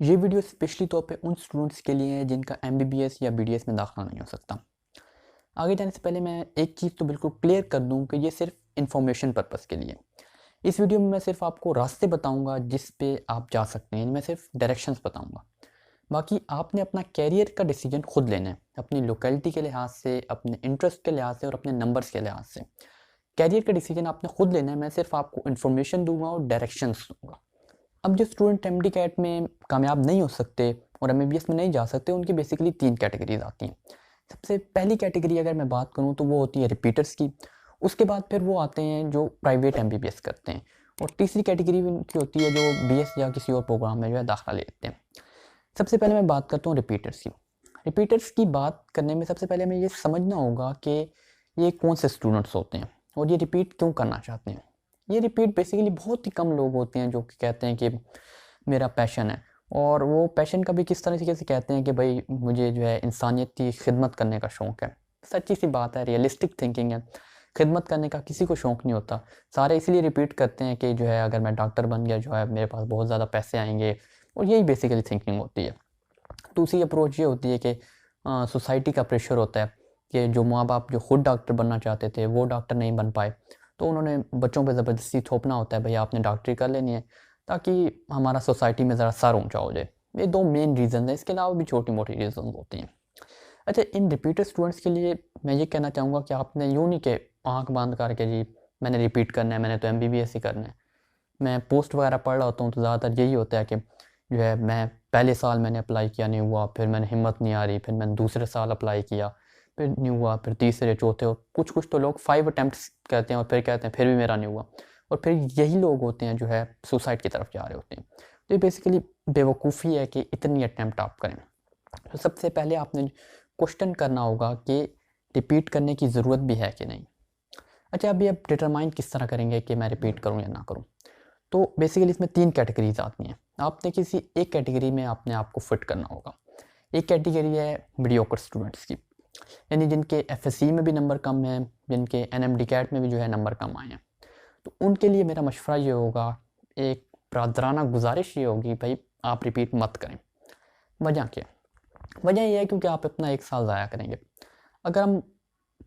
ये video specially तौर पे उन स्टूडेंट्स के लिए है जिनका एमबीबीएस या बीडीएस में दाखिला नहीं हो सकता। आगे जाने से पहले मैं एक चीज़ तो बिल्कुल क्लियर कर दूं कि ये सिर्फ इन्फॉर्मेशन पर्पस के लिए। इस वीडियो में मैं सिर्फ आपको रास्ते बताऊंगा जिस पे आप जा सकते हैं, मैं सिर्फ डायरेक्शंस बताऊंगा। बाकी आपने अपना कैरियर का डिसीजन खुद लेना है, अपनी लोकेलिटी के लिहाज से, अपने इंटरेस्ट के लिहाज से और अपने नंबर्स के लिहाज से। कैरियर का डिसीजन आपने खुद लेना है, मैं सिर्फ आपको इन्फॉर्मेशन दूंगा और डायरेक्शंस दूंगा। अब जो स्टूडेंट एमडी कैट में कामयाब नहीं हो सकते और एमबीबीएस में नहीं जा सकते, उनकी बेसिकली 3 कैटेगरीज आती हैं। सबसे पहली कैटेगरी अगर मैं बात करूं तो वो होती है रिपीटर्स की। उसके बाद फिर वो आते हैं जो प्राइवेट एमबीबीएस करते हैं, और तीसरी कैटेगरी उनकी होती है जो बीएस या किसी और प्रोग्राम में जो है दाखिला लेते हैं। सबसे पहले मैं बात करता हूँ रिपीटर्स की। रिपीटर्स की बात करने में सबसे पहले हमें ये समझना होगा कि ये कौन से स्टूडेंट्स होते हैं और ये रिपीट क्यों करना चाहते हैं। ये रिपीट बेसिकली बहुत ही कम लोग होते हैं जो कि कहते हैं कि मेरा पैशन है, और वो पैशन का भी किस तरीके से कहते हैं कि भाई मुझे जो है इंसानियत की खिदमत करने का शौक़ है। सच्ची सी बात है, रियलिस्टिक थिंकिंग है। खिदमत करने का किसी को शौक़ नहीं होता। सारे इसलिए रिपीट करते हैं कि जो है अगर मैं डॉक्टर बन गया जो है मेरे पास बहुत ज़्यादा पैसे आएंगे, और यही बेसिकली थिंकिंग होती है। दूसरी अप्रोच ये होती है कि सोसाइटी का प्रेशर होता है कि जो माँ बाप जो खुद डॉक्टर बनना चाहते थे वो डॉक्टर नहीं बन पाए, तो उन्होंने बच्चों पे ज़बरदस्ती थोपना होता है, भैया आपने डॉक्टरी कर लेनी है ताकि हमारा सोसाइटी में ज़रा सर ऊंचा हो जाए। ये 2 मेन रीज़न है, इसके अलावा भी छोटी मोटी रीज़न होती हैं। अच्छा, इन रिपीटेड स्टूडेंट्स के लिए मैं ये कहना चाहूँगा कि आपने यूँ नहीं कि आँख बंद करके जी मैंने रिपीट करना है, मैंने तो एमबीबीएस ही करना है। मैं पोस्ट वगैरह पढ़ रहा होता हूँ तो ज़्यादातर यही होता है कि जो है मैं पहले साल मैंने अप्लाई किया नहीं हुआ, फिर मैंने हिम्मत नहीं आ रही, फिर मैंने दूसरे साल अप्लाई किया, फिर नहीं हुआ, फिर तीसरे चौथे, और कुछ तो लोग 5 अटेम्प्ट्स कहते हैं और फिर कहते हैं फिर भी मेरा नहीं हुआ, और फिर यही लोग होते हैं जो है सुसाइड की तरफ जा रहे होते हैं। तो ये बेसिकली बेवकूफ़ी है कि इतनी अटैम्प्ट आप करें। तो सबसे पहले आपने क्वेश्चन करना होगा कि रिपीट करने की ज़रूरत भी है कि नहीं। अच्छा, अभी आप डिटरमाइन किस तरह करेंगे कि मैं रिपीट करूँ या ना करूँ। तो बेसिकली इसमें 3 कैटेगरीज आती हैं। आपने किसी एक कैटेगरी में अपने आप को फिट करना होगा। एक कैटेगरी है मीडियोकर स्टूडेंट्स की, यानी जिनके एफएससी में भी नंबर कम हैं, जिनके एनएमडी कैट में भी जो है नंबर कम आए हैं। तो उनके लिए मेरा मशवरा ये होगा, एक ब्रादराना गुजारिश ये होगी, भाई आप रिपीट मत करें। वजह क्या? वजह यह है क्योंकि आप अपना 1 साल ज़ाया करेंगे। अगर हम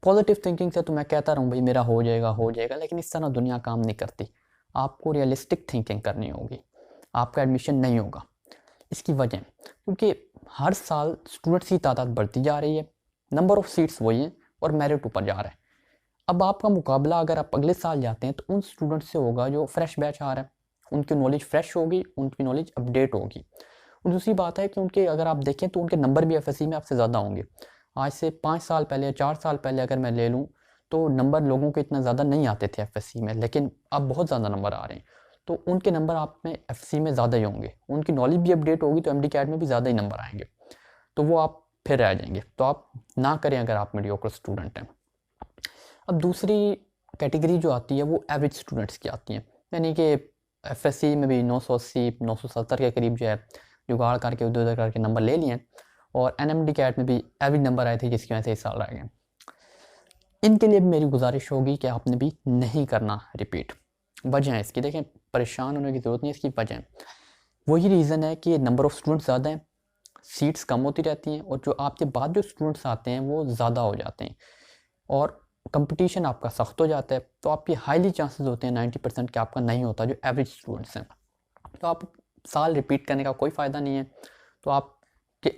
पॉजिटिव थिंकिंग से, तो मैं कहता रहूँ भाई मेरा हो जाएगा, लेकिन इस तरह दुनिया काम नहीं करती। आपको रियलिस्टिक थिंकिंग करनी होगी, आपका एडमिशन नहीं होगा। इसकी वजह क्योंकि हर साल स्टूडेंट्स की तादाद बढ़ती जा रही है, नंबर ऑफ सीट्स वही हैं और मेरिट ऊपर जा रहा है। अब आपका मुकाबला अगर आप अगले साल जाते हैं तो उन स्टूडेंट्स से होगा जो फ्रेश बैच आ रहा है। उनकी नॉलेज फ्रेश होगी, उनकी नॉलेज अपडेट होगी। और दूसरी बात है कि उनके अगर आप देखें तो उनके नंबर भी एफएससी में आपसे ज़्यादा होंगे। आज से 5 साल पहले या 4 साल पहले अगर मैं ले लूँ तो नंबर लोगों के इतना ज़्यादा नहीं आते थे एफएससी में, लेकिन अब बहुत ज़्यादा नंबर आ रहे हैं। तो उनके नंबर आप में एफएससी में ज़्यादा ही होंगे, उनकी नॉलेज भी अपडेट होगी, तो एमडी कैट में भी ज़्यादा ही नंबर आएंगे। तो वो आप फिर रह जाएंगे। तो आप ना करें अगर आप मीडियोकर स्टूडेंट हैं। अब दूसरी कैटेगरी जो आती है वो एवरेज स्टूडेंट्स की आती है, यानी कि एफएससी में भी 980 970 के करीब जो है जुगाड़ करके उधर उधर करके नंबर ले लिए, और एनएमडी कैट में भी एवरेज नंबर आए थे जिसकी वजह से इस साल रह गए। इनके लिए भी मेरी गुजारिश होगी कि आपने भी नहीं करना रिपीट। वजह है इसकी, देखें परेशान होने की ज़रूरत नहीं है, इसकी वजह वही रीज़न है कि नंबर ऑफ़ स्टूडेंट्स ज़्यादा हैं, सीट्स कम होती रहती हैं, और जो आपके बाद जो स्टूडेंट्स आते हैं वो ज़्यादा हो जाते हैं, और कंपटीशन आपका सख्त हो जाता है। तो आपके हाईली चांसेस होते हैं 90% के आपका नहीं होता जो एवरेज स्टूडेंट्स हैं। तो आप साल रिपीट करने का कोई फ़ायदा नहीं है। तो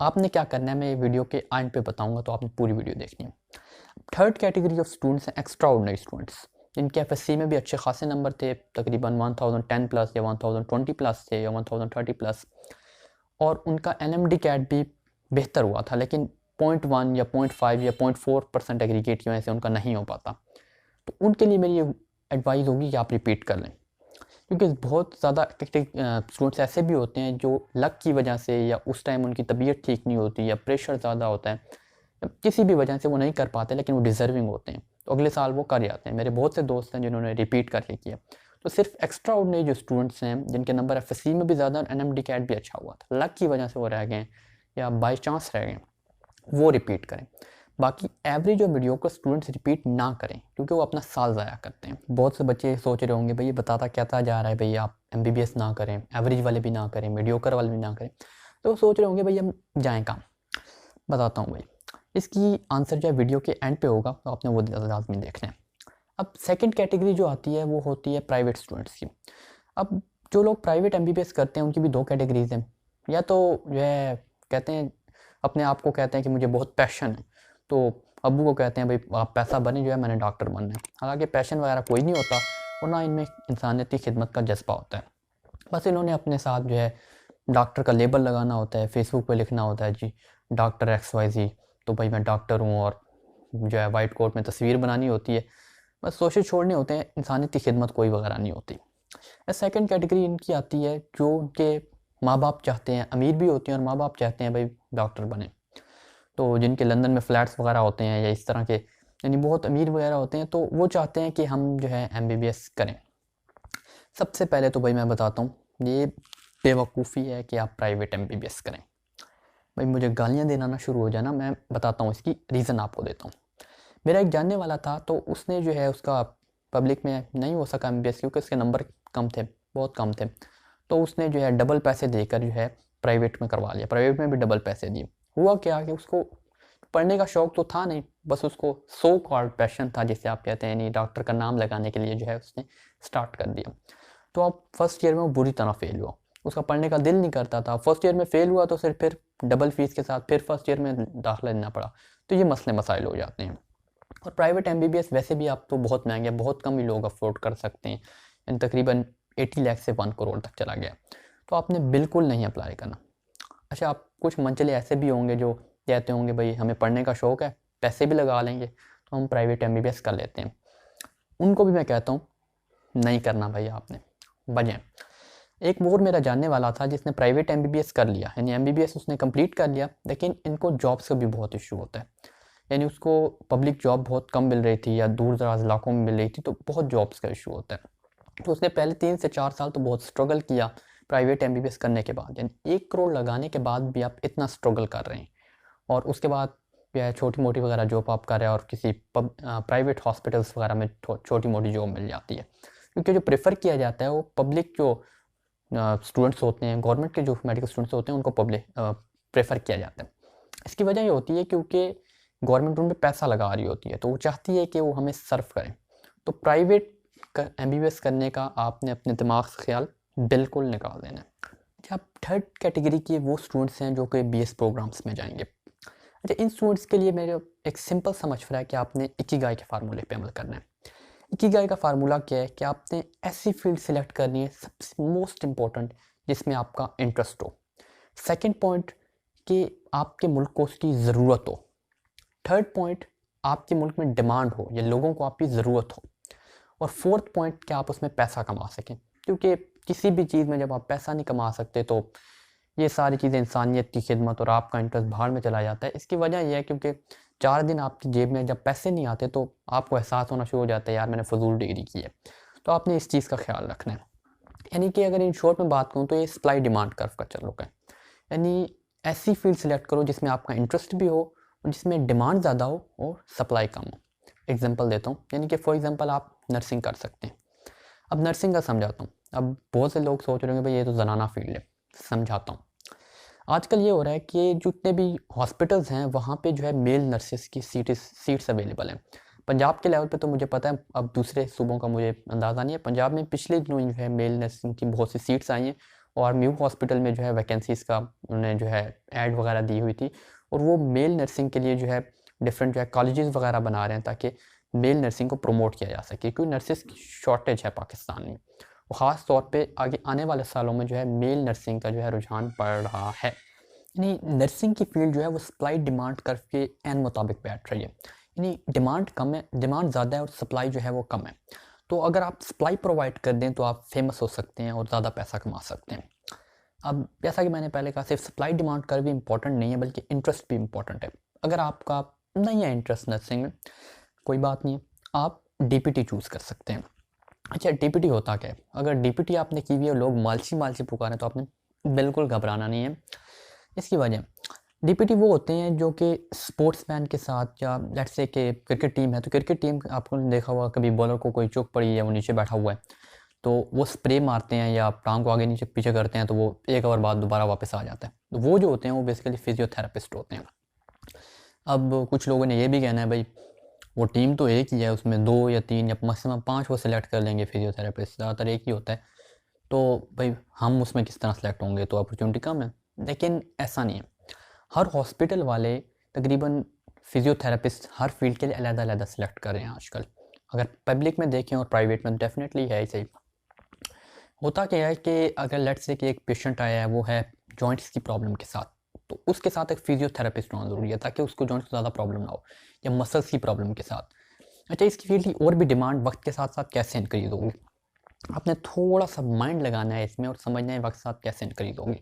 आपने क्या करना है मैं वीडियो के एंड पे बताऊंगा, तो आपने पूरी वीडियो देखनी है। थर्ड कैटेगरी ऑफ स्टूडेंट्स हैं एक्स्ट्रा ऑर्डिनरी स्टूडेंट्स, जिनके एफएससी में भी अच्छे खासे नंबर थे, तकरीबन 1010 प्लस या 1020 प्लस थे या 1030 प्लस, और उनका एनएमडी कैट भी बेहतर हुआ था, लेकिन 0.1 या 0.5 या 0.4% एग्रीगेट की वजह से उनका नहीं हो पाता। तो उनके लिए मेरी एडवाइस होगी कि आप रिपीट कर लें, क्योंकि बहुत ज़्यादा स्टूडेंट्स ऐसे भी होते हैं जो लक की वजह से, या उस टाइम उनकी तबीयत ठीक नहीं होती, या प्रेशर ज़्यादा होता है, या किसी भी वजह से वो नहीं कर पाते, लेकिन वो डिज़र्विंग होते हैं, तो अगले साल वो कर जाते हैं। मेरे बहुत से दोस्त हैं जिन्होंने रिपीट करके किया। तो सिर्फ एक्स्ट्रा ऑर्डिनरी जो स्टूडेंट्स हैं जिनके नंबर एफएससी में भी ज़्यादा, एनएमडी कैट भी अच्छा हुआ था, लक की वजह से वो रह गए या बाई चांस रह गए, वो रिपीट करें। बाकी एवरेज और मीडियोकर स्टूडेंट्स रिपीट ना करें क्योंकि वो अपना साल ज़ाया करते हैं। बहुत से बच्चे सोच रहे होंगे भाई ये बताता क्या था जा रहा है भाई आप MBBS ना करें, एवरेज वाले भी ना करें, मीडियोकर वाले भी ना करें, तो सोच रहे होंगे भाई हम जाएँ कहाँ। बताता हूँ भाई, इसकी आंसर जो है वीडियो के एंड पे होगा, तो आपने वो लाजमी देखना है। अब सेकंड कैटेगरी जो आती है वो होती है प्राइवेट स्टूडेंट्स की। अब जो लोग प्राइवेट MBBS करते हैं उनकी भी दो कैटेगरीज हैं। या तो जो है कहते हैं अपने आप को कहते हैं कि मुझे बहुत पैशन है, तो अब्बू को कहते हैं भाई आप पैसा बने जो है मैंने डॉक्टर बनना है। हालांकि पैशन वगैरह कोई नहीं होता और ना इनमें इंसानियत की खिदमत का जज्बा होता है। बस इन्होंने अपने साथ जो है डॉक्टर का लेबल लगाना होता है, फेसबुक पे लिखना होता है जी डॉक्टर XYZ, तो भाई मैं डॉक्टर हूँ, और जो है वाइट कोट में तस्वीर बनानी होती है, बस सोशल छोड़ने होते हैं, इंसानियत की खिदमत कोई वगैरह नहीं होती। सेकंड कैटेगरी इनकी आती है जो उनके माँ बाप चाहते हैं, अमीर भी होते हैं और माँ बाप चाहते हैं भाई डॉक्टर बने, तो जिनके लंदन में फ्लैट्स वगैरह होते हैं या इस तरह के यानी बहुत अमीर वगैरह होते हैं, तो वो चाहते हैं कि हम जो है MBBS करें। सबसे पहले तो भाई मैं बताता हूँ ये बेवकूफ़ी है कि आप प्राइवेट MBBS करें। भाई मुझे गालियाँ देना ना शुरू हो जाना, मैं बताता हूँ इसकी रीज़न आपको देता हूँ। मेरा एक जानने वाला था, तो उसने जो है उसका पब्लिक में नहीं हो सका MBBS क्योंकि उसके नंबर कम थे, बहुत कम थे, तो उसने जो है डबल पैसे देकर जो है प्राइवेट में करवा लिया। प्राइवेट में भी डबल पैसे दिए। हुआ क्या कि उसको पढ़ने का शौक तो था नहीं, बस उसको सो कॉल्ड पैशन था जिसे आप कहते हैं, नहीं डॉक्टर का नाम लगाने के लिए जो है उसने स्टार्ट कर दिया। तो अब फर्स्ट ईयर में वो बुरी तरह फेल हुआ, उसका पढ़ने का दिल नहीं करता था, फर्स्ट ईयर में फेल हुआ तो सिर्फ फिर डबल फीस के साथ फिर फर्स्ट ईयर में दाखिला लेना पड़ा। तो ये मसले मसाइल हो जाते हैं। और प्राइवेट MBBS वैसे भी आप तो बहुत महंगे, बहुत कम ही लोग अफोर्ड कर सकते हैं, यानी तकरीबन 80 लाख से 1 करोड़ तक चला गया, तो आपने बिल्कुल नहीं अप्लाई करना। अच्छा, आप कुछ मंचले ऐसे भी होंगे जो कहते होंगे भाई हमें पढ़ने का शौक़ है, पैसे भी लगा लेंगे तो हम प्राइवेट MBBS कर लेते हैं, उनको भी मैं कहता हूँ नहीं करना भाई आपने। वजह एक और मेरा जानने वाला था जिसने प्राइवेट MBBS कर लिया, यानी MBBS उसने कंप्लीट कर लिया, लेकिन इनको जॉब्स का भी बहुत इशू होता है, यानी उसको पब्लिक जॉब बहुत कम मिल रही थी या दूर दराज इलाकों में मिल रही थी, तो बहुत जॉब्स का इशू होता है। तो उसने पहले 3 से 4 साल तो बहुत स्ट्रगल किया प्राइवेट MBBS करने के बाद, यानी 1 करोड़ लगाने के बाद भी आप इतना स्ट्रगल कर रहे हैं, और उसके बाद या छोटी मोटी वगैरह जॉब आप कर रहे हैं और किसी प्राइवेट हॉस्पिटल्स वगैरह में छोटी मोटी जॉब मिल जाती है, क्योंकि जो प्रेफर किया जाता है वो पब्लिक जो स्टूडेंट्स होते हैं, गवर्नमेंट के जो मेडिकल स्टूडेंट्स होते हैं उनको पब्लिक प्रेफर किया जाता है। इसकी वजह ये होती है क्योंकि गवर्नमेंट उन पर पैसा लगा रही होती है, तो वो चाहती है कि वो हमें सर्व करें। तो प्राइवेट MBBS करने का आपने अपने दिमाग से ख्याल बिल्कुल निकाल देना है। अच्छा, अब थर्ड कैटेगरी के वो स्टूडेंट्स हैं जो कि BS प्रोग्राम्स में जाएंगे। अच्छा, इन स्टूडेंट्स के लिए मेरे एक सिंपल सा मशवरा है कि आपने इकिगाई के फार्मूले पे अमल करना है। इकिगाई का फार्मूला क्या है कि आपने ऐसी फील्ड सिलेक्ट करनी है, सबसे मोस्ट इम्पोर्टेंट, जिसमें आपका इंटरेस्ट हो। सेकंड पॉइंट कि आपके मुल्क को उसकी ज़रूरत हो। थर्ड पॉइंट आपके मुल्क में डिमांड हो या लोगों को आपकी ज़रूरत हो। और फोर्थ पॉइंट कि आप उसमें पैसा कमा सकें, क्योंकि किसी भी चीज़ में जब आप पैसा नहीं कमा सकते तो ये सारी चीज़ें इंसानियत की खिदमत और आपका इंटरेस्ट बाहर में चला जाता है। इसकी वजह यह है क्योंकि 4 दिन आपकी जेब में जब पैसे नहीं आते तो आपको एहसास होना शुरू हो जाता है यार मैंने फजूल डिग्री की है। तो आपने इस चीज़ का ख्याल रखना है। यानी कि अगर इन शॉर्ट में बात करूँ तो ये सप्लाई डिमांड कर्व का चक्कर है। यानी ऐसी फील्ड सेलेक्ट करो जिसमें आपका इंटरेस्ट भी हो और जिसमें डिमांड ज़्यादा हो और सप्लाई कम हो। एग्जांपल देता हूँ, यानी कि फॉर एग्जांपल आप नर्सिंग कर सकते हैं। अब नर्सिंग का समझाता हूँ। अब बहुत से लोग सोच रहे होंगे भाई ये तो ज़नाना फील्ड है, समझाता हूँ। आजकल ये हो रहा है कि जितने भी हॉस्पिटल्स हैं वहाँ पे जो है मेल नर्सेस की सीट्स अवेलेबल हैं। पंजाब के लेवल पे तो मुझे पता है, अब दूसरे सूबों का मुझे अंदाज़ा नहीं है। पंजाब में पिछले दिनों जो है मेल नर्सिंग की बहुत सी सीट्स आई हैं और म्यू हॉस्पिटल में जो है वैकेंसीज़ का उन्होंने जो है ऐड वगैरह दी हुई थी, और वो मेल नर्सिंग के लिए जो है डिफरेंट जो है कॉलेजेस वगैरह बना रहे हैं ताकि मेल नर्सिंग को प्रमोट किया जा सके, क्योंकि नर्सिस की शॉर्टेज है पाकिस्तान में। और ख़ास तौर पे आगे आने वाले सालों में जो है मेल नर्सिंग का जो है रुझान बढ़ रहा है। यानी नर्सिंग की फील्ड जो है वो सप्लाई डिमांड कर्व के एन मुताबिक बैठ रही है। यानी डिमांड कम है, डिमांड ज़्यादा है और सप्लाई जो है वो कम है। तो अगर आप सप्लाई प्रोवाइड कर दें तो आप फेमस हो सकते हैं और ज़्यादा पैसा कमा सकते हैं। अब जैसा कि मैंने पहले कहा, सिर्फ सप्लाई डिमांड कर्व भी इंपॉर्टेंट नहीं है बल्कि इंटरेस्ट भी इंपॉर्टेंट है। अगर आपका नहीं है इंटरेस्ट नर्सिंग में, कोई बात नहीं है, आप DPT चूज़ कर सकते हैं। अच्छा, DPT होता क्या है? अगर DPT आपने की हुई है लोग मालची मालची पुकारें तो आपने बिल्कुल घबराना नहीं है। इसकी वजह डीपीटी वो होते हैं जो कि स्पोर्ट्समैन के साथ, या लेट्स से कि क्रिकेट टीम है तो क्रिकेट टीम, आपको देखा होगा कभी बॉलर को कोई चोट पड़ी है, वो नीचे बैठा हुआ है तो वो स्प्रे मारते हैं या टांग को आगे नीचे पीछे करते हैं तो वो 1 आवर बाद दोबारा वापस आ जाता है। तो वो जो होते हैं वो बेसिकली फिजियोथेरेपिस्ट होते हैं। अब कुछ लोगों ने ये भी कहना है भाई वो टीम तो एक ही है, उसमें 2 या 3 या मैक्सिमम 5 वो सिलेक्ट कर लेंगे फिजियोथेरेपिस्ट, ज़्यादातर एक ही होता है, तो भाई हम उसमें किस तरह सेलेक्ट होंगे, तो अपॉर्चुनिटी कम है। लेकिन ऐसा नहीं है, हर हॉस्पिटल वाले तकरीबन फिजियोथेरेपिस्ट हर फील्ड के लिए अलग-अलग सेलेक्ट कर रहे हैं आजकल। अगर पब्लिक में देखें और प्राइवेट में डेफिनेटली है ऐसे ही। होता क्या है कि अगर लेट्स से कि एक पेशेंट आया है, वो है जॉइंट्स की प्रॉब्लम के साथ, तो उसके साथ एक फिजियोथेरेपिस्ट होना ज़रूरी है ताकि उसको जॉइंट्स ज़्यादा प्रॉब्लम ना हो, या मसल्स की प्रॉब्लम के साथ। अच्छा, इसकी फील्ड की और भी डिमांड वक्त के साथ साथ कैसे इंक्रीज़ होगी, आपने थोड़ा सा माइंड लगाना है इसमें और समझना है वक्त के साथ कैसे इंक्रीज़ होगी।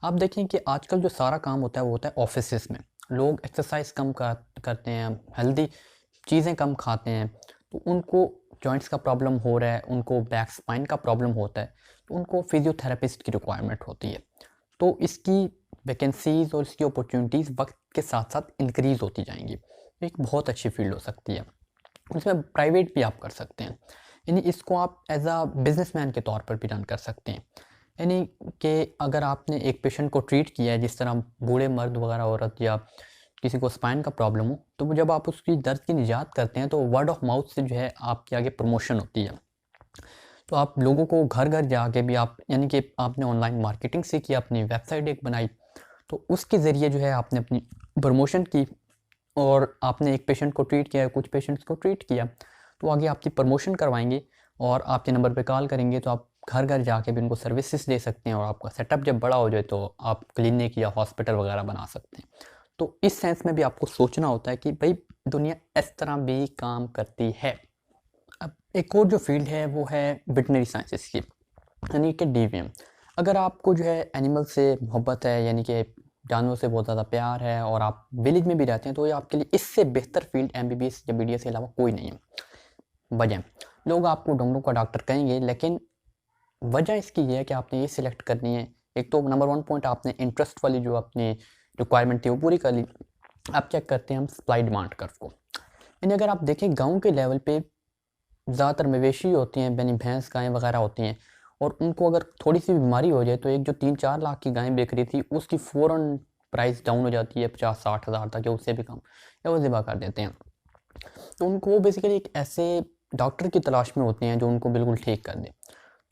आप देखें कि आजकल जो सारा काम होता है वो होता है ऑफिसेस में, लोग एक्सरसाइज कम करते हैं, हेल्दी चीज़ें कम खाते हैं, तो उनको जॉइंट्स का प्रॉब्लम हो रहा है, उनको बैक स्पाइन का प्रॉब्लम होता है, तो उनको फिजियोथेरेपिस्ट की रिक्वायरमेंट होती है। तो इसकी वैकेंसीज़ और इसकी अपॉर्चुनिटीज़ वक्त के साथ साथ इंक्रीज़ होती जाएंगी। एक बहुत अच्छी फील्ड हो सकती है, उसमें प्राइवेट भी आप कर सकते हैं, यानी इसको आप एज अ बिजनेसमैन के तौर पर भी रन कर सकते हैं। यानी कि अगर आपने एक पेशेंट को ट्रीट किया है, जिस तरह बूढ़े मर्द वगैरह औरत या किसी को स्पाइन का प्रॉब्लम हो, तो जब आप उसकी दर्द की निजात करते हैं तो वर्ड ऑफ माउथ से जो है आपके आगे प्रमोशन होती है। तो आप लोगों को घर घर जाके भी आप, यानी कि आपने ऑनलाइन मार्केटिंग सीखी, अपनी वेबसाइट एक बनाई, तो उसके ज़रिए जो है आपने अपनी प्रमोशन की और आपने एक पेशेंट को ट्रीट किया, कुछ पेशेंट्स को ट्रीट किया, तो आगे आपकी प्रमोशन करवाएंगे और आपके नंबर पे कॉल करेंगे, तो आप घर घर जाके भी उनको सर्विसेज दे सकते हैं और आपका सेटअप जब बड़ा हो जाए तो आप क्लिनिक या हॉस्पिटल वगैरह बना सकते हैं। तो इस सेंस में भी आपको सोचना होता है कि भाई दुनिया इस तरह भी काम करती है। अब एक और जो फील्ड है वो है वेटनरी साइंसेस की, यानी कि डीवीएम। अगर आपको जो है एनिमल से मोहब्बत है, यानी कि जानवरों से बहुत ज़्यादा प्यार है और आप विलेज में भी रहते हैं, तो ये आपके लिए इससे बेहतर फील्ड एमबीबीएस या बीडीएस के अलावा कोई नहीं है। वजह, लोग आपको डॉक्टरों का डॉक्टर कहेंगे, लेकिन वजह इसकी ये है कि आपने ये सिलेक्ट करनी है। एक तो नंबर 1 पॉइंट, आपने इंटरेस्ट वाली जो अपनी रिक्वायरमेंट थी वो पूरी कर ली। आप चेक करते हैं हम सप्लाई डिमांड कर्व को, यानी अगर आप देखें गाँव के लेवल पे ज़्यादातर मवेशी होती हैं, यानी भैंस गायें वगैरह होती हैं, और उनको अगर थोड़ी सी बीमारी हो जाए तो एक जो 3-4 लाख की गाय बिक रही थी उसकी फ़ौरन प्राइस डाउन हो जाती है 50-60 हज़ार तक, या उससे भी कम, या वो ज़िबा कर देते हैं। तो उनको वो बेसिकली एक ऐसे डॉक्टर की तलाश में होते हैं जो उनको बिल्कुल ठीक कर दे।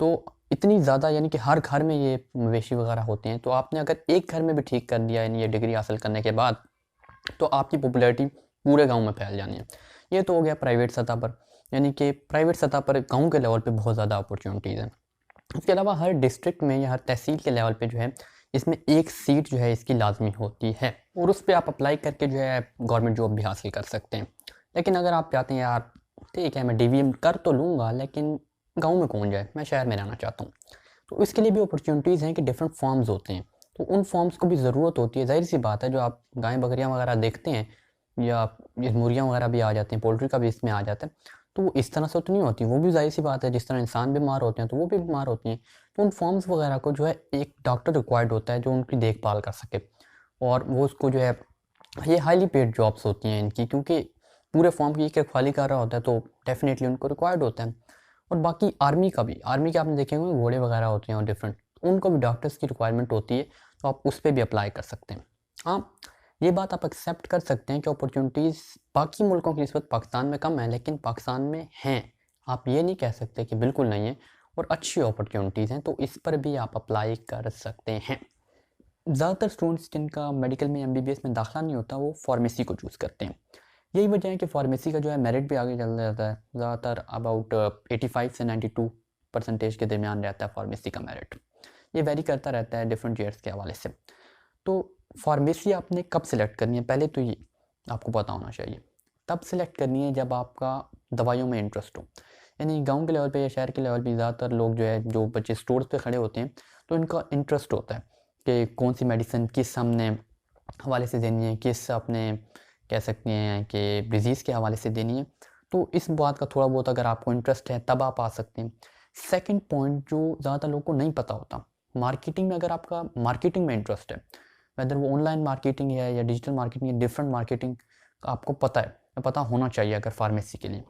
तो इतनी ज़्यादा, यानी कि हर घर में ये मवेशी वगैरह होते हैं, तो आपने अगर एक घर में भी ठीक कर दिया, यानी ये डिग्री हासिल करने के बाद, तो आपकी पॉपुलैरिटी पूरे गांव में फैल जानी है। ये तो हो गया प्राइवेट सतह पर, यानी कि प्राइवेट सतह पर गांव के लेवल पे बहुत ज़्यादा अपॉर्चुनिटीज़ हैं। इसके अलावा हर डिस्ट्रिक्ट में या हर तहसील के लेवल पे जो है इसमें एक सीट जो है इसकी लाजमी होती है, और उस पर आप अप्लाई करके जो है गवर्नमेंट जॉब भी हासिल कर सकते हैं। लेकिन अगर आप चाहते हैं यार ठीक है मैं डीवीएम कर तो लूँगा, लेकिन गाँव में कौन जाए, मैं शहर में रहना चाहता हूँ, तो इसके लिए भी अपॉर्चुनिटीज़ हैं कि डिफरेंट फॉर्म्स होते हैं, तो उन फॉर्म्स को भी ज़रूरत होती है। ज़ाहिर सी बात है, जो आप गाय बकरियाँ वगैरह देखते हैं या मुर्गियाँ वगैरह भी आ जाती हैं, पोल्ट्री का भी इसमें आ जाता है, तो वो इस तरह से तो नहीं होती, वो भी ज़ाहिर सी बात है, जिस तरह इंसान बीमार होते हैं तो वो भी बीमार होती हैं। तो उन फॉर्म्स वगैरह को जो है एक डॉक्टर रिक्वायर्ड होता है जो उनकी देखभाल कर सके, और वो उसको जो है, ये हाईली पेड जॉब्स होती हैं इनकी, क्योंकि पूरे फॉर्म की एक खाली कर रहा होता है तो डेफिनेटली उनको रिक्वायर्ड होता है। और बाकी आर्मी का भी, आर्मी के आपने देखे होंगे घोड़े वगैरह होते हैं और डिफरेंट, उनको भी डॉक्टर्स की रिक्वायरमेंट होती है, तो आप उस पर भी अप्लाई कर सकते हैं। हाँ, ये बात आप एक्सेप्ट कर सकते हैं कि अपॉर्चुनिटीज़ बाकी मुल्कों की निस्बत पाकिस्तान में कम है, लेकिन पाकिस्तान में हैं, आप ये नहीं कह सकते कि बिल्कुल नहीं है, और अच्छी अपॉर्चुनिटीज़ हैं, तो इस पर भी आप अप्लाई कर सकते हैं। ज़्यादातर स्टूडेंट्स जिनका मेडिकल में एमबीबीएस में दाखिला नहीं होता वो फार्मेसी को चूज़ करते हैं। यही वजह है कि फार्मेसी का जो है मेरिट भी आगे चल जाता है, ज़्यादातर अबाउट 85 से 92% के दरमियान रहता है फार्मेसी का मेरिट। ये वेरी करता रहता है डिफरेंट ईयर्स के हवाले से। तो फार्मेसी आपने कब सिलेक्ट करनी है, पहले तो ये आपको पता होना चाहिए। तब सिलेक्ट करनी है जब आपका दवाइयों में इंटरेस्ट हो, यानी गांव के लेवल पे या शहर के लेवल पे ज़्यादातर लोग जो है, जो बच्चे स्टोर्स पे खड़े होते हैं, तो इनका इंटरेस्ट होता है कि कौन सी मेडिसिन किस हमने हवाले से देनी है, किस अपने कह सकते हैं कि डिज़ीज़ के हवाले से देनी है। तो इस बात का थोड़ा बहुत अगर आपको इंटरेस्ट है तब आप आ सकते हैं। सेकंड पॉइंट जो ज़्यादातर लोगों को नहीं पता होता, मार्केटिंग में, अगर आपका मार्केटिंग में इंटरेस्ट है वेदर वो ऑनलाइन मार्केटिंग है या डिजिटल मार्केटिंग या डिफरेंट मार्केटिंग आपको पता है, पता होना चाहिए अगर फार्मेसी के लिए।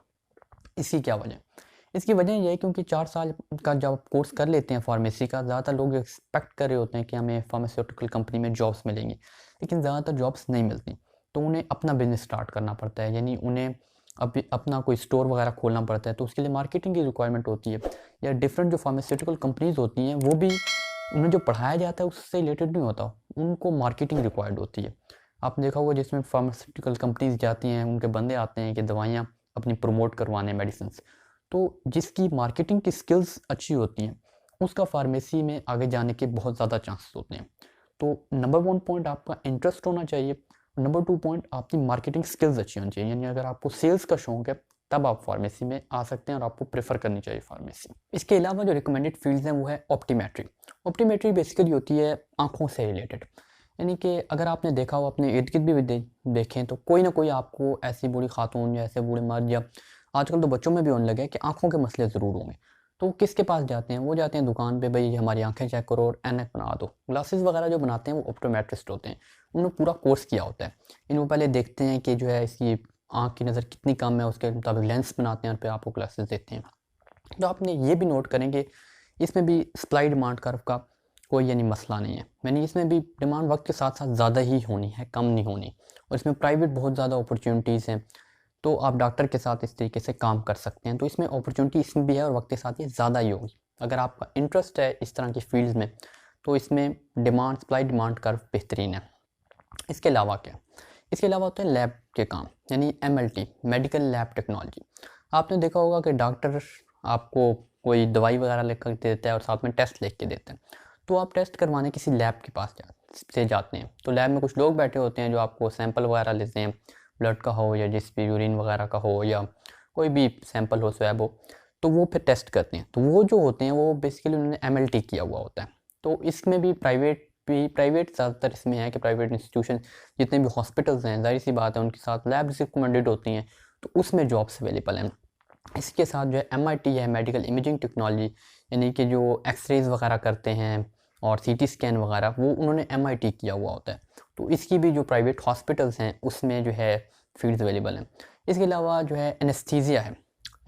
इसकी क्या वजह? इसकी वजह ये है क्योंकि 4 साल का जब आप कोर्स कर लेते हैं फार्मेसी का, ज़्यादातर लोग एक्सपेक्ट कर रहे होते हैं कि हमें फार्मास्यूटिकल कंपनी में जॉब्स मिलेंगी, लेकिन ज़्यादातर जॉब्स नहीं मिलती। तो उन्हें अपना बिज़नेस स्टार्ट करना पड़ता है, यानी उन्हें अभी अपना कोई स्टोर वगैरह खोलना पड़ता है, तो उसके लिए मार्केटिंग की रिक्वायरमेंट होती है। या डिफरेंट जो फार्मास्यूटिकल कंपनीज़ होती हैं, वो भी उन्हें जो पढ़ाया जाता है उससे रिलेटेड नहीं होता, उनको मार्केटिंग रिक्वायर्ड होती है। आपने देखा होगा जिसमें फार्मास्यूटिकल कंपनीज़ जाती हैं, उनके बंदे आते हैं कि दवाइयाँ अपनी प्रमोट करवाने, मेडिसिन्स। तो जिसकी मार्केटिंग की स्किल्स अच्छी होती हैं, उसका फार्मेसी में आगे जाने के बहुत ज़्यादा चांसेस होते हैं। तो नंबर 1 पॉइंट आपका इंटरेस्ट होना चाहिए, नंबर 2 पॉइंट आपकी मार्केटिंग स्किल्स अच्छी होनी चाहिए, यानी अगर आपको सेल्स का शौक है तब आप फार्मेसी में आ सकते हैं और आपको प्रेफर करनी चाहिए फार्मेसी। इसके अलावा जो रिकमेंडेड फील्ड्स हैं वो है ऑप्टीमेट्री। ऑप्टीमेट्री बेसिकली होती है आँखों से रिलेटेड, यानी कि अगर आपने देखा हो, अपने इर्द गिर्द भी देखें तो कोई ना कोई आपको ऐसी बूढ़ी खातून या ऐसे बूढ़े मर्द, या आजकल तो बच्चों में भी होने लगे कि आँखों के मसले ज़रूर होंगे, तो वो किसके पास जाते हैं? वो जाते हैं दुकान पे, भाई हमारी आँखें चेक करो और ऐनक बना दो। ग्लासेस वगैरह जो बनाते हैं वो ऑप्टोमेट्रिस्ट होते हैं, उन्होंने पूरा कोर्स किया होता है। इनको पहले देखते हैं कि जो है इसकी आँख की नज़र कितनी कम है, उसके मुताबिक लेंस बनाते हैं और फिर आपको ग्लासेस देते हैं। तो आपने ये भी नोट करेंगे इसमें भी सप्लाई डिमांड कर्व का कोई यानी मसला नहीं है, यानी इसमें भी डिमांड वक्त के साथ साथ ज़्यादा ही होनी है, कम नहीं होनी। और इसमें प्राइवेट बहुत ज़्यादा अपॉर्चुनिटीज़ हैं, तो आप डॉक्टर के साथ इस तरीके से काम कर सकते हैं। तो इसमें अपॉर्चुनिटी इसमें भी है और वक्त के साथ ये ज़्यादा ही होगी। अगर आपका इंटरेस्ट है इस तरह की फील्ड्स में, तो इसमें डिमांड सप्लाई डिमांड कर्व बेहतरीन है। इसके अलावा क्या? इसके अलावा होते हैं लैब के काम, यानी MLT, मेडिकल लैब टेक्नोलॉजी। आपने देखा होगा कि डॉक्टर आपको कोई दवाई वगैरह लिख कर देता है और साथ में टेस्ट लिख के देते हैं, तो आप टेस्ट करवाने किसी लैब के पास से जाते हैं। तो लैब में कुछ लोग बैठे होते हैं जो आपको सैंपल वगैरह लेते हैं, ब्लड का हो या जिस भी यूरिन वगैरह का हो या कोई भी सैंपल हो, स्वैब हो, तो वो फिर टेस्ट करते हैं। तो वो जो होते हैं वो बेसिकली उन्होंने MLT किया हुआ होता है। तो इसमें भी प्राइवेट ज़्यादातर इसमें है कि प्राइवेट इंस्टीट्यूशन जितने भी हॉस्पिटल्स हैं, ज़ाहिर सी बात है उनके साथ लैब्स रिकमेंडेड होती हैं, तो उसमें जॉब्स अवेलेबल हैं। इसके साथ जो है MIT है, मेडिकल इमेजिंग टेक्नोलॉजी, यानी कि जो एक्सरेज वगैरह करते हैं और CT स्कैन वगैरह, वो उन्होंने MIT किया हुआ होता है। तो इसकी भी जो प्राइवेट हॉस्पिटल्स हैं उसमें जो है फील्ड्स अवेलेबल हैं। इसके अलावा जो है एनेस्थीसिया है।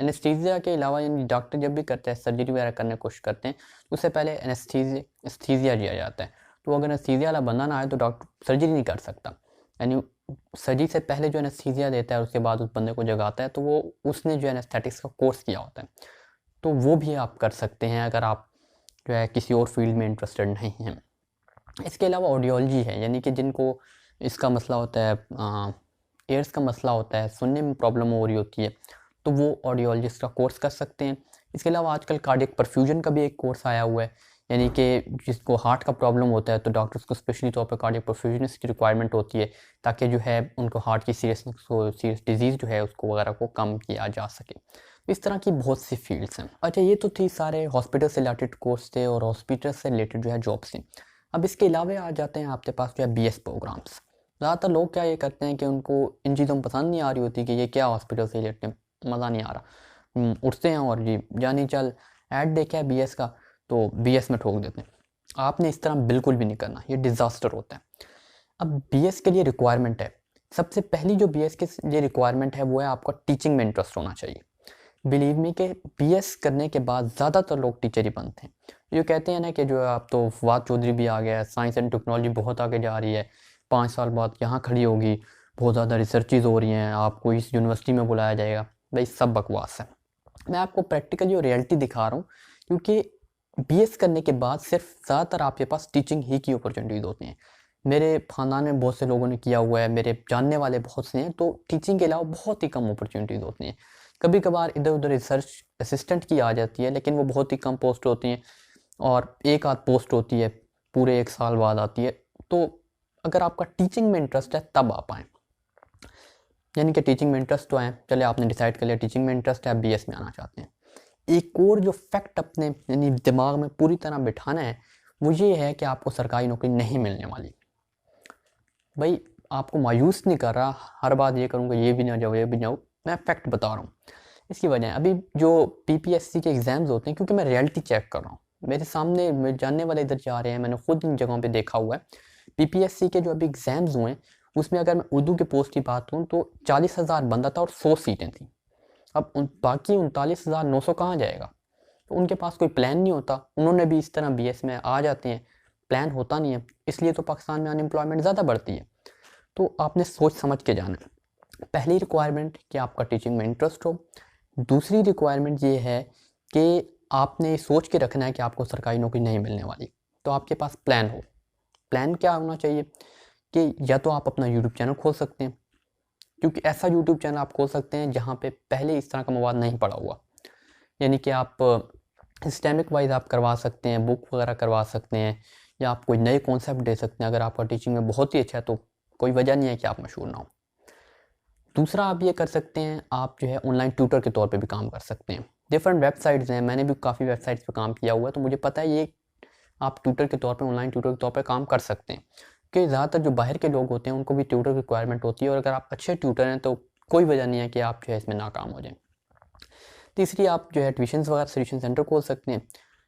एनेस्थीसिया के अलावा यानी डॉक्टर जब भी करते हैं, सर्जरी वगैरह करने की कोशिश करते हैं, तो उससे पहले एनेस्थीसिया दिया जाता है। तो अगर एनेस्थीसिया वाला बंदा ना आए तो डॉक्टर सर्जरी नहीं कर सकता, यानी सर्जरी से पहले जो एनेस्थीसिया देता है उसके बाद उस बंदे को जगाता है, तो वो उसने जो एनेस्थेटिक्स का कोर्स किया होता है। तो वो भी आप कर सकते हैं अगर आप जो है किसी और फील्ड में इंटरेस्टेड नहीं हैं। इसके अलावा ऑडियोलॉजी है, यानी कि जिनको इसका मसला होता है, एयर्स का मसला होता है, सुनने में प्रॉब्लम हो रही होती है, तो वो ऑडियोलॉजिस्ट का कोर्स कर सकते हैं। इसके अलावा आजकल कार्डियक परफ्यूजन का भी एक कोर्स आया हुआ है, यानी कि जिसको हार्ट का प्रॉब्लम होता है तो डॉक्टर्स को स्पेशली तौर पर कार्डियक परफ्यूजनिस्ट की रिक्वायरमेंट होती है, ताकि जो है उनको हार्ट की सीरियस डिजीज़ जो है उसको वगैरह को कम किया जा सके। इस तरह की बहुत सी फील्ड्स हैं। अच्छा, ये तो थी सारे हॉस्पिटल से रिलेटेड कोर्स थे और हॉस्पिटल से रिलेटेड जो है जॉब्स थी। अब इसके अलावा आ जाते हैं आपके पास जो है BS प्रोग्राम्स। ज़्यादातर लोग क्या ये करते हैं कि उनको इन चीज़ों में पसंद नहीं आ रही होती कि ये क्या हॉस्पिटल से रिलेटेड, मज़ा नहीं आ रहा, उठते हैं और जी जानी चल ऐड देखा है BS का तो BS में ठोक देते हैं। आपने इस तरह बिल्कुल भी नहीं करना, ये डिज़ास्टर होता है। अब BS के लिए रिक्वायरमेंट है, सबसे पहली जो BS के लिए रिक्वायरमेंट है वो है आपका टीचिंग में इंटरेस्ट होना चाहिए। बिलीव मी कि BS करने के बाद ज़्यादातर लोग टीचर ही बनते हैं। ये कहते हैं ना कि जो आप तो फवाद चौधरी भी आ गया है, साइंस एंड टेक्नोलॉजी बहुत आगे जा रही है, 5 साल बाद यहाँ खड़ी होगी, बहुत ज़्यादा रिसर्चेज हो रही हैं, आपको इस यूनिवर्सिटी में बुलाया जाएगा। भाई सब बकवास है। मैं आपको प्रैक्टिकली और रियलिटी दिखा रहा हूँ, क्योंकि BS करने के बाद सिर्फ ज़्यादातर आपके पास टीचिंग ही की अपॉर्चुनिटीज़ होती हैं। मेरे ख़ानदान में बहुत से लोगों ने किया हुआ है, मेरे जानने वाले बहुत से हैं, तो टीचिंग के अलावा बहुत ही कम अपॉर्चुनिटीज़ होती हैं। कभी कभार इधर उधर रिसर्च असिस्टेंट की आ जाती है, लेकिन वो बहुत ही कम पोस्ट होती हैं और एक आध पोस्ट होती है पूरे 1 साल बाद आती है। तो अगर आपका टीचिंग में इंटरेस्ट है तब आप आएँ, यानी कि टीचिंग में इंटरेस्ट तो है, चले आपने डिसाइड कर लिया टीचिंग में इंटरेस्ट है, BS में आना चाहते हैं। एक और जो फैक्ट अपने यानी दिमाग में पूरी तरह बिठाना है वो ये है कि आपको सरकारी नौकरी नहीं मिलने वाली। भाई आपको मायूस नहीं कर रहा, हर बात ये करूँगा ये भी ना जाओ ये भी जाओ, मैं फैक्ट बता रहा हूँ। इसकी वजह है अभी जो PPSC के एग्ज़ाम्स होते हैं, क्योंकि मैं रियलिटी चेक कर रहा हूँ, मेरे सामने मेरे जानने वाले इधर जा रहे हैं, मैंने खुद इन जगहों पे देखा हुआ है। PPSC के जो अभी एग्ज़ाम्स हुए हैं उसमें अगर मैं उर्दू के पोस्ट की बात करूँ तो 40,000 बंदा था और 100 सीटें थी। अब बाकी 39,900 कहाँ जाएगा? तो उनके पास कोई प्लान नहीं होता। उन्होंने भी इस तरह BS में आ जाते हैं, प्लान होता नहीं है, इसलिए तो पाकिस्तान में अनएम्प्लॉयमेंट ज़्यादा बढ़ती है। तो आपने सोच समझ के जाना है। पहली रिक्वायरमेंट कि आपका टीचिंग में इंटरेस्ट हो। दूसरी रिक्वायरमेंट ये है कि आपने सोच के रखना है कि आपको सरकारी नौकरी नहीं मिलने वाली, तो आपके पास प्लान हो। प्लान क्या होना चाहिए कि या तो आप अपना यूट्यूब चैनल खोल सकते हैं, क्योंकि ऐसा यूट्यूब चैनल आप खोल सकते हैं जहाँ पे पहले इस तरह का मवाद नहीं पड़ा हुआ, यानी कि आप सिस्टेमिक वाइज आप करवा सकते हैं, बुक वगैरह करवा सकते हैं, या आप कोई नए कॉन्सेप्ट दे सकते हैं। अगर आपका टीचिंग में बहुत ही अच्छा है तो कोई वजह नहीं है कि आप मशहूर ना हो। दूसरा आप ये कर सकते हैं, आप जो है ऑनलाइन ट्यूटर के तौर पे भी काम कर सकते हैं। डिफरेंट वेबसाइट्स हैं, मैंने भी काफ़ी वेबसाइट्स पे काम किया हुआ है, तो मुझे पता है ये आप ट्यूटर के तौर पे, ऑनलाइन ट्यूटर के तौर पे काम कर सकते हैं। कि ज़्यादातर जो बाहर के लोग होते हैं उनको भी ट्यूटर की रिक्वायरमेंट होती है, और अगर आप अच्छे ट्यूटर हैं तो कोई वजह नहीं है कि आप जो है इसमें नाकाम हो जाएँ। तीसरी, आप जो है ट्यूशन्स वगैरह ट्यूशन सेंटर खोल सकते हैं।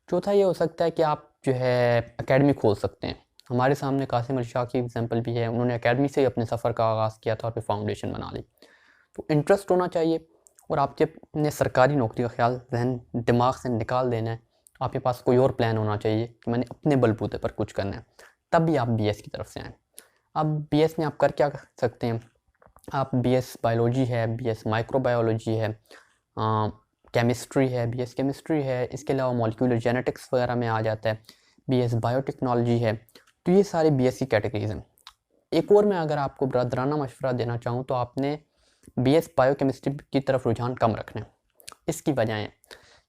चौथा ये हो सकता है कि आप जो है एकेडमी खोल सकते हैं। हमारे सामने कासिम अली शाह की एग्जांपल भी है, उन्होंने एकेडमी से ही अपने सफ़र का आगाज़ किया था और फिर फाउंडेशन बना ली। तो इंटरेस्ट होना चाहिए, और आपके अपने सरकारी नौकरी का ख्याल जहन दिमाग से निकाल देना है। आपके पास कोई और प्लान होना चाहिए कि मैंने अपने बलबूते पर कुछ करना है, तब भी आप BS की तरफ से आएँ। अब BS में आप कर क्या सकते हैं? आप BS बायोलॉजी है, BS माइक्रोबायोलॉजी है, केमिस्ट्री है, BS केमिस्ट्री है, इसके अलावा मॉलिक्यूलर जेनेटिक्स वगैरह में आ जाता है, BS बायोटेक्नोलॉजी है। तो ये सारे BS की कैटेगरीज हैं। एक और मैं अगर आपको ब्रदराना मशवरा देना चाहूँ तो आपने BS बायोकेमिस्ट्री की तरफ रुझान कम रखना है। इसकी वजहें,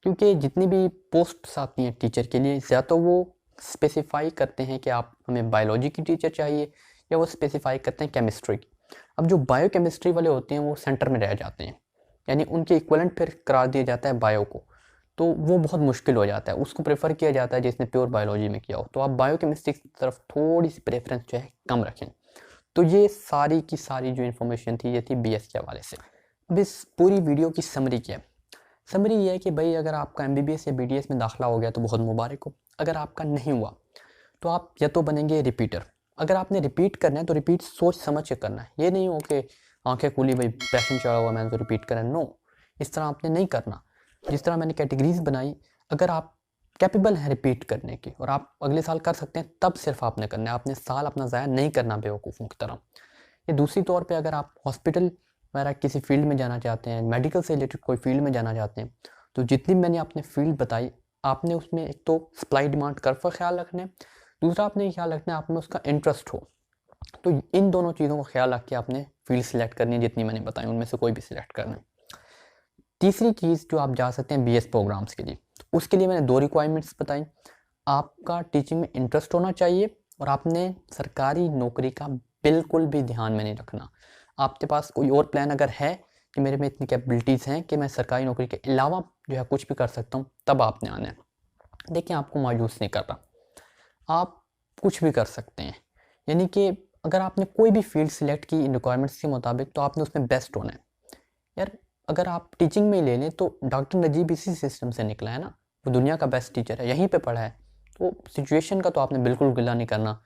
क्योंकि जितनी भी पोस्ट्स आती हैं टीचर के लिए, या तो वो स्पेसिफाई करते हैं कि आप हमें बायोलॉजी की टीचर चाहिए, या वो स्पेसिफाई करते हैं केमिस्ट्री की। अब जो बायोकेमिस्ट्री वाले होते हैं वो सेंटर में रह जाते हैं, यानी उनके इक्वलेंट फिर करार दिया जाता है बायो को, तो वो बहुत मुश्किल हो जाता है। उसको प्रेफर किया जाता है जिसने प्योर बायोलॉजी में किया हो। तो आप बायोकेमिस्ट्री की तरफ थोड़ी सी प्रेफरेंस जो है कम रखें। तो ये सारी की सारी जो इन्फॉर्मेशन थी ये थी BS के हवाले से। अब इस पूरी वीडियो की समरी क्या है? समरी ये है कि भाई अगर आपका MBBS या BDS में दाखिला हो गया तो बहुत मुबारक हो। अगर आपका नहीं हुआ तो आप या तो बनेंगे रिपीटर। अगर आपने रिपीट करना है तो रिपीट सोच समझ के करना है। ये नहीं हो कि आंखें खुली भाई पैशन चढ़ा हुआ मैंने तो रिपीट करना है। नो, इस तरह आपने नहीं करना। जिस तरह मैंने कैटेगरीज बनाई, अगर आप कैपेबल हैं रिपीट करने की और आप अगले साल कर सकते हैं, तब सिर्फ आपने करना है। आपने साल अपना ज़ाया नहीं करना बेवकूफ़ों की तरह। ये दूसरी तौर पे अगर आप हॉस्पिटल वगैरह किसी फील्ड में जाना चाहते हैं, मेडिकल से रिलेटेड कोई फील्ड में जाना चाहते हैं, तो जितनी मैंने आपने फील्ड बताई, आपने उसमें एक तो सप्लाई डिमांड कर्व का ख्याल रखना है, दूसरा आपने ये ख्याल रखना है आप में उसका इंटरेस्ट हो। तो इन दोनों चीज़ों का ख्याल रख के आपने फील्ड सिलेक्ट करनी है, जितनी मैंने बताई उनमें से कोई भी सिलेक्ट करना है। तीसरी चीज़ जो आप जा सकते हैं BS प्रोग्राम्स के लिए, तो उसके लिए मैंने 2 रिक्वायरमेंट्स बताई। आपका टीचिंग में इंटरेस्ट होना चाहिए, और आपने सरकारी नौकरी का बिल्कुल भी ध्यान में नहीं रखना। आपके पास कोई और प्लान अगर है कि मेरे में इतनी कैपेबिलिटीज़ हैं कि मैं सरकारी नौकरी के अलावा जो है कुछ भी कर सकता हूँ, तब आपने आना है। देखिए, आपको मायूस नहीं कर रहा, आप कुछ भी कर सकते हैं। यानी कि अगर आपने कोई भी फील्ड सिलेक्ट की इन रिक्वायरमेंट्स के मुताबिक, तो आपने उसमें बेस्ट होना है। यार, अगर आप टीचिंग में ही ले लें तो डॉक्टर नजीब इसी सिस्टम से निकला है ना, वो दुनिया का बेस्ट टीचर है, यहीं पे पढ़ा है। तो सिचुएशन का तो आपने बिल्कुल गिला नहीं करना।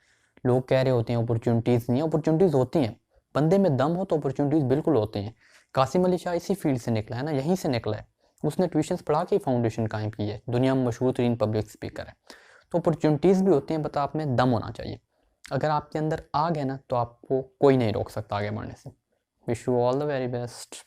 लोग कह रहे होते हैं अपॉर्चुनिटीज़ नहीं है, अपॉर्चुनिटीज़ होती हैं। बंदे में दम हो तो अपॉर्चुनिटीज़ बिल्कुल होती हैं। कासिम अली शाह इसी फील्ड से निकला है ना, यहीं से निकला है। उसने ट्यूशन्स पढ़ा के फाउंडेशन कायम की है, दुनिया में मशहूर तरीन पब्लिक स्पीकर है। तो अपॉर्चुनिटीज़ भी होती हैं, बट आप में दम होना चाहिए। अगर आपके अंदर आ गया ना, तो आपको कोई नहीं रोक सकता आगे बढ़ने से। Wish you all the very best.